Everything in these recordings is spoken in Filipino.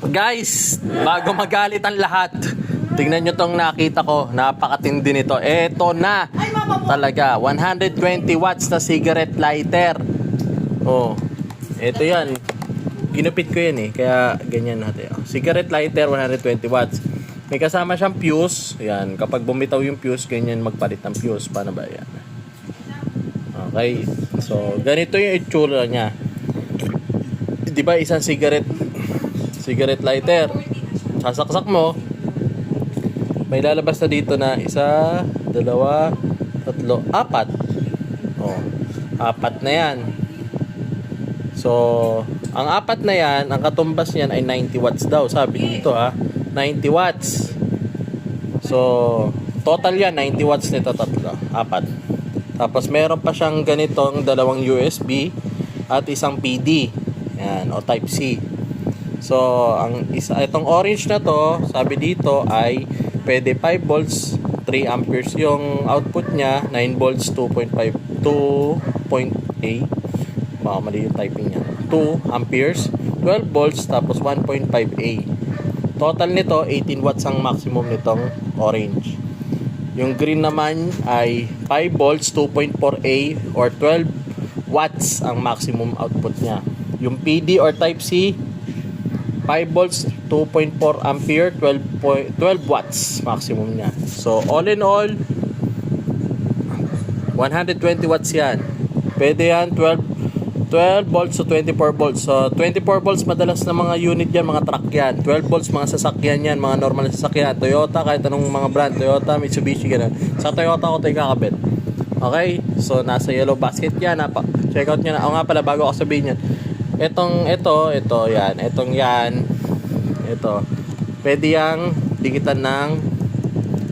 Guys, bago magalit ang lahat, tingnan nyo tong nakita ko. Napakatindi nito. Eto na. Talaga. 120 watts na cigarette lighter. Oh. Eto yan. Ginupit ko yan eh. Kaya ganyan natin. Cigarette lighter, 120 watts. May kasama siyang fuse. Yan. Kapag bumitaw yung fuse, ganyan magpalit ng fuse. Paano ba yan? Okay. So, ganito yung itsura niya. Di ba isang cigarette lighter, sasaksak mo, may lalabas na dito na isa, dalawa, tatlo, apat. Oh, apat na yan. So, ang apat na yan, ang katumbas niyan ay 90 watts daw. Sabi dito 90 watts. So, total yan, 90 watts nito, tatlo, apat. Tapos meron pa siyang ganitong dalawang USB at isang PD. Yan, o Type C. So, itong orange na to, sabi dito ay pwede 5 volts, 3 amperes yung output niya, 9 volts, 2.8. Baka mali yung typing niya. 2 amperes, 12 volts, tapos 1.5A. Total nito, 18 watts ang maximum nitong orange. Yung green naman ay 5 volts, 2.4A or 12 watts ang maximum output niya. Yung PD or Type C, 5 volts, 2.4 ampere, 12 watts maximum niya. So, all in all, 120 watts yan. Pwede yan, 12 volts to 24 volts. So, 24 volts madalas na mga unit yan, mga truck yan. 12 volts mga sasakyan yan, mga normal na sasakyan. Toyota, kahit anong mga brand. Toyota, Mitsubishi, gano'n. Sa Toyota ko ito ikakabit. Okay? So, nasa yellow basket yan. Check out nyo na. O nga pala, bago ako sabihin yan. Ito, yan. Ito. Pwede yang dikitan ng,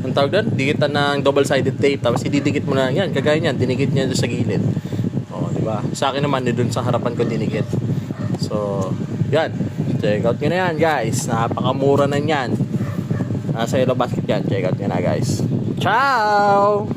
ang tawag doon? Dikitan ng double-sided tape. Tapos ididikit mo na yan. Kagaya niyan, dinikit niya doon sa gilid. O, diba? Sa akin naman, doon sa harapan ko dinikit. So, yan. Check out nyo na yan, guys. Napakamura na yan. Nasa yellow basket yan. Check out nyo na, guys. Ciao!